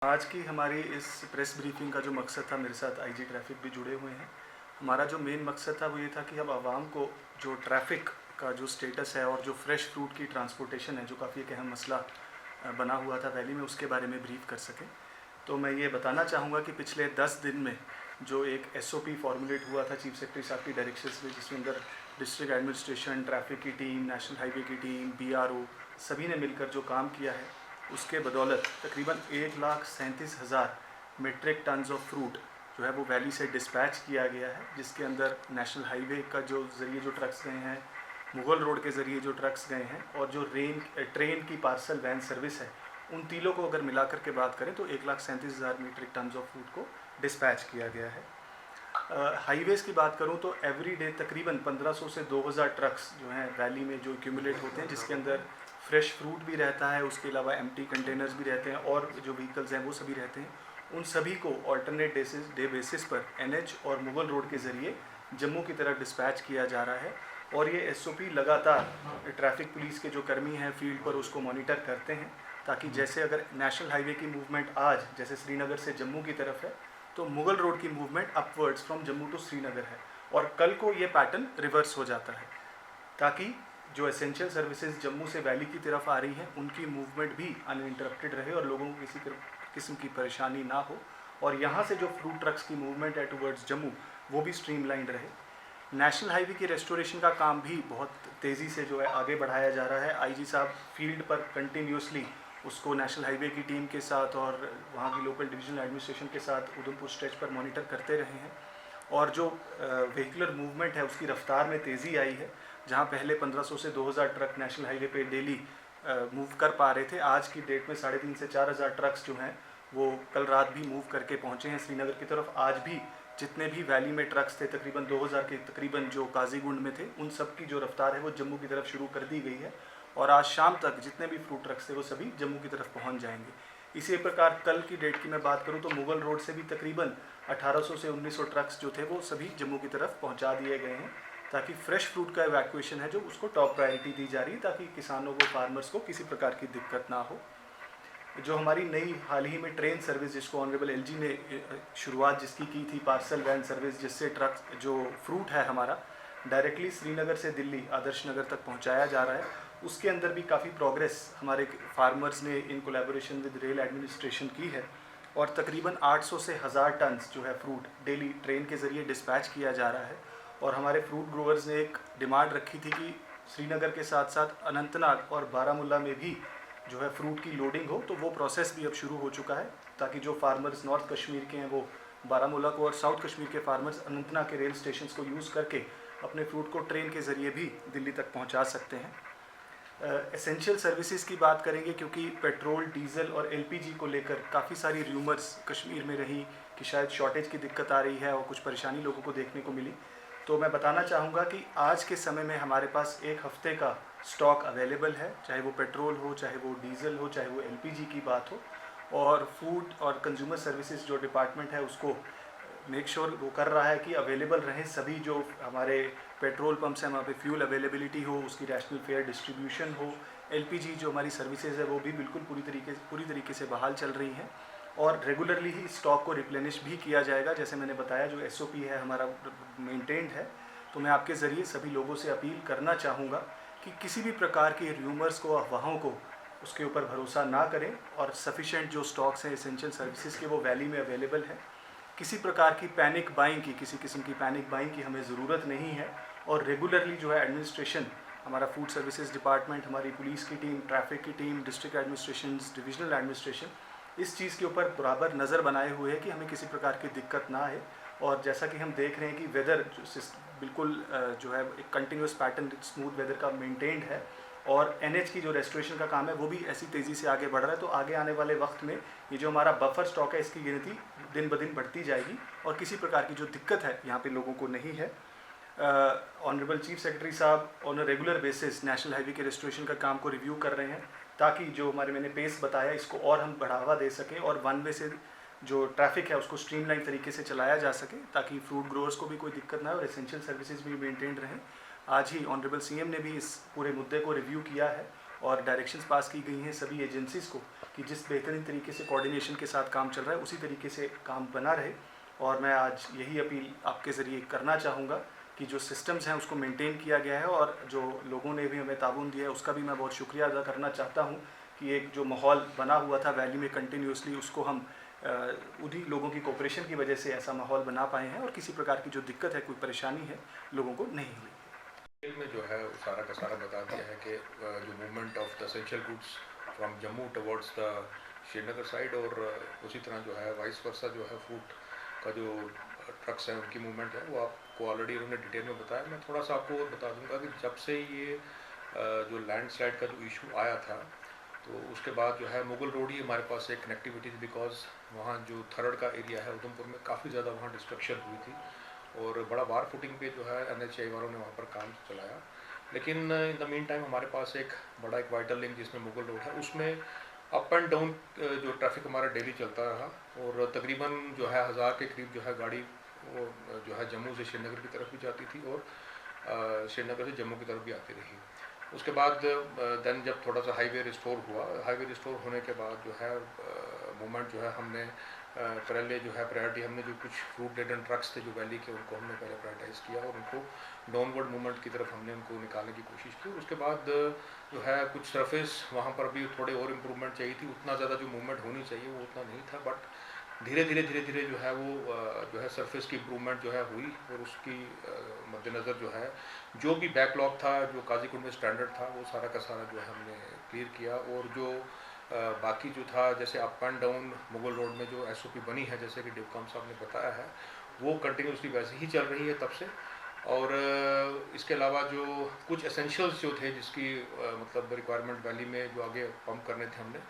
आज की हमारी इस प्रेस ब्रीफिंग का जो मकसद था, मेरे साथ आईजी ट्रैफिक भी जुड़े हुए हैं। हमारा जो मेन मकसद था वो ये था कि अब आवाम को जो ट्रैफिक का जो स्टेटस है और जो फ्रेश फ्रूट की ट्रांसपोर्टेशन है, जो काफ़ी एक अहम मसला बना हुआ था वैली में, उसके बारे में ब्रीफ कर सकें। तो मैं ये बताना चाहूँगा कि पिछले 10 दिन में जो एक SOP फॉर्मुलेट हुआ था चीफ सेक्रेटरी साहब की डायरेक्शंस में, जिसमें अंदर डिस्ट्रिक्ट एडमिनिस्ट्रेशन, ट्रैफिक की टीम, नेशनल हाईवे की टीम, BRO सभी ने मिलकर जो काम किया है, उसके बदौलत तकरीबन 1,37,000 मीट्रिक टन्स ऑफ फ्रूट जो है वो वैली से डिस्पैच किया गया है, जिसके अंदर नेशनल हाईवे का जो ज़रिए जो ट्रक्स गए हैं, मुग़ल रोड के ज़रिए जो ट्रक्स गए हैं, और जो ट्रेन की पार्सल वैन सर्विस है, उन तीनों को अगर मिलाकर के बात करें तो 1,37,000 मीट्रिक टन्स ऑफ फ्रूट को डिस्पैच किया गया है। हाईवेज़ की बात करूं तो एवरी डे तकरीबन 1500 से 2000 ट्रक्स जो हैं वैली में जो एक्यूमुलेट होते हैं, जिसके अंदर फ्रेश फ्रूट भी रहता है, उसके अलावा एम्प्टी कंटेनर्स भी रहते हैं, और जो व्हीकल्स हैं वो सभी रहते हैं। उन सभी को ऑल्टरनेट डे बेसिस पर NH और मुग़ल रोड के ज़रिए जम्मू की तरफ डिस्पैच किया जा रहा है। और ये SOP लगातार ट्रैफिक पुलिस के जो कर्मी हैं फील्ड पर उसको मॉनिटर करते हैं, ताकि जैसे अगर नेशनल हाईवे की मूवमेंट आज जैसे श्रीनगर से जम्मू की तरफ है, तो मुग़ल रोड की movement upwards from Jammu to Srinagar है, और कल को ये पैटर्न रिवर्स हो जाता है, ताकि जो एसेंशियल सर्विसेज जम्मू से वैली की तरफ आ रही हैं उनकी मूवमेंट भी अनइंटरप्टेड रहे और लोगों को किसी किस्म की परेशानी ना हो, और यहाँ से जो फ्रूट ट्रक्स की मूवमेंट है टुवर्ड्स जम्मू वो भी स्ट्रीमलाइंड रहे। नेशनल हाईवे की रेस्टोरेशन का काम भी बहुत तेज़ी से जो है आगे बढ़ाया जा रहा है। IG साहब फील्ड पर कंटिन्यूसली उसको नेशनल हाईवे की टीम के साथ और वहाँ की लोकल डिविजनल एडमिनिस्ट्रेशन के साथ उधमपुर स्ट्रेच पर मॉनिटर करते रहे हैं, और जो व्हीकुलर मूवमेंट है उसकी रफ्तार में तेज़ी आई है। जहाँ पहले 1500 से 2000 ट्रक नेशनल हाईवे पे डेली मूव कर पा रहे थे, आज की डेट में 3,500 से 4,000 ट्रक्स जो हैं वो कल रात भी मूव करके पहुँचे हैं श्रीनगर की तरफ। आज भी जितने भी वैली में ट्रक्स थे, तकरीबन 2000 के तकरीबन जो काजीगुंड में थे, उन सब की जो रफ्तार है वो जम्मू की तरफ शुरू कर दी गई है, और आज शाम तक जितने भी फ्रूट ट्रक्स थे वो सभी जम्मू की तरफ पहुंच जाएंगे। इसी प्रकार कल की डेट की मैं बात करूं तो मुग़ल रोड से भी तकरीबन 1800 से 1900 ट्रक्स जो थे वो सभी जम्मू की तरफ पहुंचा दिए गए हैं, ताकि फ्रेश फ्रूट का इवैक्यूएशन है जो उसको टॉप प्रायोरिटी दी जा रही है, ताकि किसानों को, फार्मर्स को किसी प्रकार की दिक्कत ना हो। जो हमारी नई हाल ही में ट्रेन सर्विस, जिसको ऑनरेबल LG ने शुरुआत जिसकी की थी, पार्सल वैन सर्विस, जिससे ट्रक जो फ्रूट है हमारा डायरेक्टली श्रीनगर से दिल्ली आदर्श नगर तक पहुंचाया जा रहा है, उसके अंदर भी काफ़ी प्रोग्रेस हमारे फार्मर्स ने in collaboration with rail administration की है, और तकरीबन 800 से 1000 टन्स जो है फ्रूट डेली ट्रेन के ज़रिए डिस्पैच किया जा रहा है। और हमारे फ्रूट ग्रोवर्स ने एक डिमांड रखी थी कि श्रीनगर के साथ साथ अनंतनाग और बारामूला में भी जो है फ्रूट की लोडिंग हो, तो वो प्रोसेस भी अब शुरू हो चुका है, ताकि जो फार्मर्स नॉर्थ कश्मीर के हैं वो बारामूला को, और साउथ कश्मीर के फार्मर्स अनंतनाग के रेल स्टेशन को यूज़ करके अपने फ्रूट को ट्रेन के ज़रिए भी दिल्ली तक पहुंचा सकते हैं। एसेंशियल सर्विसेज की बात करेंगे, क्योंकि पेट्रोल, डीजल और LPG को लेकर काफ़ी सारी र्यूमर्स कश्मीर में रही कि शायद शॉर्टेज की दिक्कत आ रही है और कुछ परेशानी लोगों को देखने को मिली। तो मैं बताना चाहूँगा कि आज के समय में हमारे पास एक हफ़्ते का स्टॉक अवेलेबल है, चाहे वो पेट्रोल हो, चाहे वो डीजल हो, चाहे वो LPG की बात हो, और फूड और कंज्यूमर सर्विसेज जो डिपार्टमेंट है उसको मेक श्योर वो कर रहा है कि अवेलेबल रहें सभी जो हमारे पेट्रोल पंप्स हैं, वहाँ पे फ्यूल अवेलेबिलिटी हो, उसकी रैशनल फेयर डिस्ट्रीब्यूशन हो। LPG जो हमारी सर्विसेज है वो भी बिल्कुल पूरी तरीके से बहाल चल रही हैं, और रेगुलरली ही स्टॉक को रिप्लेनिश भी किया जाएगा। जैसे मैंने बताया, जो SOP है हमारा मेंटेन्ड है। तो मैं आपके ज़रिए सभी लोगों से अपील करना चाहूँगा कि किसी भी प्रकार के र्यूमर्स को, अफवाहों को, उसके ऊपर भरोसा ना करें, और सफिशेंट जो स्टॉक्स हैं एसेंशियल सर्विसेज के वो वैली में अवेलेबल है। किसी प्रकार की पैनिक बाइंग की, किसी किस्म की पैनिक बाइंग की हमें ज़रूरत नहीं है, और रेगुलरली जो है एडमिनिस्ट्रेशन, हमारा फूड सर्विसेज डिपार्टमेंट, हमारी पुलिस की टीम, ट्रैफिक की team, district administration, divisional administration इस चीज़ के ऊपर बराबर नज़र बनाए हुए है कि हमें किसी प्रकार की दिक्कत ना आए। और जैसा कि हम देख रहे हैं कि वेदर बिल्कुल जो है एक कंटिन्यूस पैटर्न, स्मूथ वेदर का मेंटेन्ड है, और NH की जो रेस्टोरेशन का काम है वो भी ऐसी तेज़ी से आगे बढ़ रहा है। तो आगे आने वाले वक्त में ये जो हमारा बफर स्टॉक है, इसकी गिनती दिन ब दिन बढ़ती जाएगी, और किसी प्रकार की जो दिक्कत है यहाँ पे लोगों को नहीं है। ऑनरेबल चीफ सेक्रेटरी साहब on a regular basis national highway के रेस्टोरेशन का काम को रिव्यू कर रहे हैं, ताकि जो मैंने पेस बताया इसको और हम बढ़ावा दे सकें, और वन वे से जो ट्रैफिक है उसको स्ट्रीमलाइन तरीके से चलाया जा सके, ताकि फ्रूट ग्रोअर्स को भी कोई दिक्कत ना हो और एसेंशियल सर्विसेज भी मेंटेन रहें। आज ही ऑनरेबल CM ने भी इस पूरे मुद्दे को रिव्यू किया है, और डायरेक्शंस पास की गई हैं सभी एजेंसीज़ को कि जिस बेहतरीन तरीके से कोऑर्डिनेशन के साथ काम चल रहा है उसी तरीके से काम बना रहे। और मैं आज यही अपील आपके ज़रिए करना चाहूँगा कि जो सिस्टम्स हैं उसको मेंटेन किया गया है, और जो लोगों ने भी हमें ताउन दिया है उसका भी मैं बहुत शुक्रिया अदा करना चाहता हूँ कि एक जो माहौल बना हुआ था वैली में कंटिन्यूसली, उसको हम उन्हीं लोगों की कोऑपरेशन की वजह से ऐसा माहौल बना पाए हैं और किसी प्रकार की जो दिक्कत है, कोई परेशानी है, लोगों को नहीं हुई। में जो है वो सारा का सारा बता दिया है कि जो movement of the essential goods from Jammu towards the Srinagar side, और उसी तरह जो है वाइस वर्सा जो है फूड का जो ट्रक्स हैं उनकी मूवमेंट है वो आपको ऑलरेडी उन्होंने डिटेल में बताया। मैं थोड़ा सा आपको और बता दूंगा कि जब से ये जो लैंडस्लाइड का जो इशू आया था तो उसके बाद जो है मुगल रोड ही हमारे पास एक कनेक्टिविटी थी, बिकॉज वहाँ जो थरड़ का एरिया है उधमपुर में काफ़ी ज़्यादा वहाँ डिस्ट्रक्शन हुई थी और बड़ा वार फुटिंग पे जो है NHAI वालों ने वहाँ पर काम चलाया। लेकिन इन द मीन टाइम हमारे पास एक बड़ा एक वाइटल लिंक जिसमें मुगल रोड है, उसमें अप एंड डाउन जो ट्रैफिक हमारा डेली चलता रहा और तकरीबन जो है 1000 के करीब जो है गाड़ी वो जो है जम्मू से श्रीनगर की तरफ भी जाती थी और श्रीनगर से जम्मू की तरफ भी आती रही। उसके बाद देन जब थोड़ा सा हाईवे रिस्टोर हुआ, हाईवे रिस्टोर होने के बाद जो है मूवमेंट जो है हमने पहले जो है प्रायोरिटी हमने जो कुछ फ्रूट लेडन ट्रक्स थे जो वैली के उनको हमने पहले प्रायोरिटाइज़ किया और उनको डाउनवर्ड मूवमेंट की तरफ हमने उनको निकालने की कोशिश की। उसके बाद जो है कुछ सरफेस वहाँ पर भी थोड़े और इम्प्रूवमेंट चाहिए थी, उतना ज़्यादा जो मूवमेंट होनी चाहिए वो उतना नहीं था, बट धीरे धीरे जो है वो जो है सरफेस की इम्प्रूवमेंट जो है हुई और उसकी मद्देनज़र जो है जो भी बैकलॉग था जो काजीकुंड में स्टैंडर्ड था वो सारा का सारा जो है हमने क्लियर किया। और जो बाकी जो था जैसे up and down Mughal road में जो SOP बनी है जैसे कि डिवकॉम साहब ने बताया है वो कंटिन्यूसली वैसे ही चल रही है तब से। और इसके अलावा जो कुछ एसेंशियल्स जो थे जिसकी मतलब रिक्वायरमेंट वैली में जो आगे पंप करने थे हमने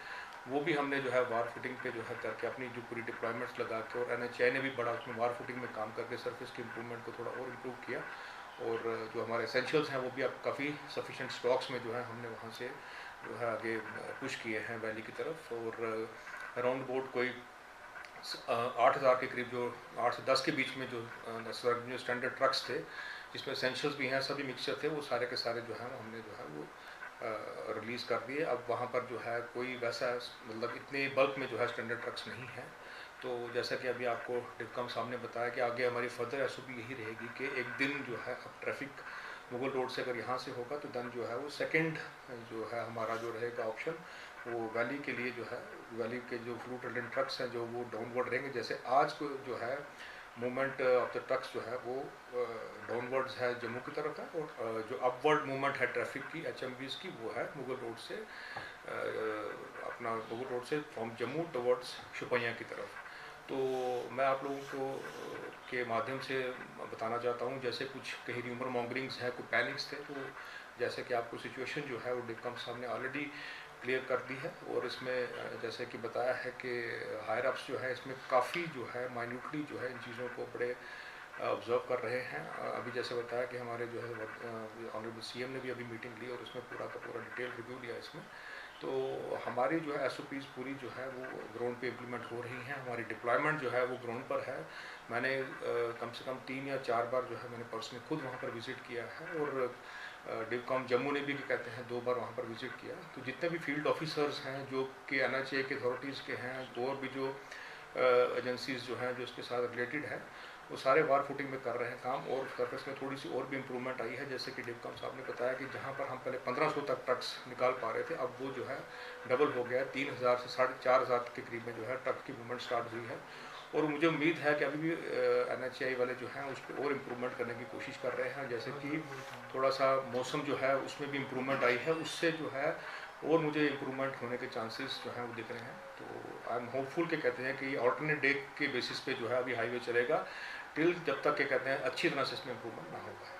वो भी हमने जो है वार फुटिंग पे जो है करके अपनी जो पूरी डिप्लॉयमेंट्स लगा के और NHAI ने भी बड़ा उसमें वार फुटिंग में काम करके सरफेस की इम्प्रूवमेंट को थोड़ा और इम्प्रूव किया। और जो हमारे एसेंशियल्स हैं वो भी अब काफ़ी सफिशेंट स्टॉक्स में जो है हमने वहाँ से जो है आगे पुश किए हैं वैली की तरफ। और अराउंड बोर्ड कोई 8000 के करीब जो 8 से 10 के बीच में जो स्टैंडर्ड ट्रक्स थे जिसमें एसेंशियल्स भी हैं सभी मिक्सचर थे वो सारे के सारे जो है हमने जो है वो रिलीज़ कर दिए। अब वहाँ पर जो है कोई वैसा मतलब इतने बल्क में जो है स्टैंडर्ड ट्रक्स नहीं है। तो जैसा कि अभी आपको डिवकॉम साहब ने बताया कि आगे हमारी फर्दर SOP यही रहेगी कि एक दिन जो है अब ट्रैफिक मुगल रोड से अगर यहाँ से होगा तो देन जो है वो सेकंड जो है हमारा जो रहेगा ऑप्शन वो वैली के लिए जो है वैली के जो फ्रूट एंड ट्रक्स हैं जो वो डाउनवर्ड रहेंगे। जैसे आज को जो है मूवमेंट ऑफ द ट्रक्स जो है वो डाउनवर्ड्स है जम्मू की तरफ है और जो अपवर्ड मूवमेंट है ट्रैफिक की HMVs की वो है मुगल रोड से अपना मुगल रोड से फ्रॉम जम्मू टवर्ड्स शुपैया की तरफ। तो मैं आप लोगों को के माध्यम से बताना चाहता हूँ जैसे कुछ कहीं र्यूमर मॉन्गरिंग्स है कुछ पैनिक्स थे तो जैसे कि आपको सिचुएशन जो है वो डिवकॉम साहब ने ऑलरेडी क्लियर कर दी है। और इसमें जैसे कि बताया है कि हायर अप्स जो है इसमें काफ़ी जो है माइन्यूटली जो है इन चीज़ों को बड़े ऑब्जर्व कर रहे हैं। अभी जैसे बताया कि हमारे जो है ऑनरेबल CM ने भी अभी मीटिंग ली और उसमें पूरा का पूरा डिटेल रिव्यू लिया इसमें। तो हमारी जो है SOPs पूरी जो है वो ग्राउंड पे इम्प्लीमेंट हो रही हैं, हमारी डिप्लॉयमेंट जो है वो ग्राउंड पर है। मैंने कम से कम 3 या 4 बार जो है मैंने पर्सनली खुद वहाँ पर विज़िट किया है और डिवकॉम जम्मू ने भी कहते हैं 2 बार वहाँ पर विज़िट किया। तो जितने भी फील्ड ऑफिसर्स हैं जो कि NHAI के अथॉरिटीज़ के हैं और भी जो एजेंसीज़ जो हैं जो इसके साथ रिलेटेड हैं वो सारे वार फुटिंग में कर रहे हैं काम। और सरफेस में थोड़ी सी और भी इम्प्रूवमेंट आई है जैसे कि डिवकॉम साहब ने बताया कि जहाँ पर हम पहले 1500 तक ट्रक्स निकाल पा रहे थे अब वो जो है डबल हो गया है, 3000 से 4500 के करीब में जो है ट्रक की मूवमेंट स्टार्ट हुई है। और मुझे उम्मीद है कि अभी भी NHAI वाले जो हैं उस पर और इम्प्रूवमेंट करने की कोशिश कर रहे हैं। जैसे कि थोड़ा सा मौसम जो है उसमें भी इम्प्रूवमेंट आई है, उससे जो है और मुझे इम्प्रूवमेंट होने के चांसेस जो हैं वो दिख रहे हैं। तो आई एम होपफुल के कहते हैं कि ऑल्टरनेट डे के बेसिस पे जो है अभी हाईवे चलेगा टिल जब तक के कहते हैं अच्छी तरह से इसमें इम्प्रूवमेंट ना हो पाए।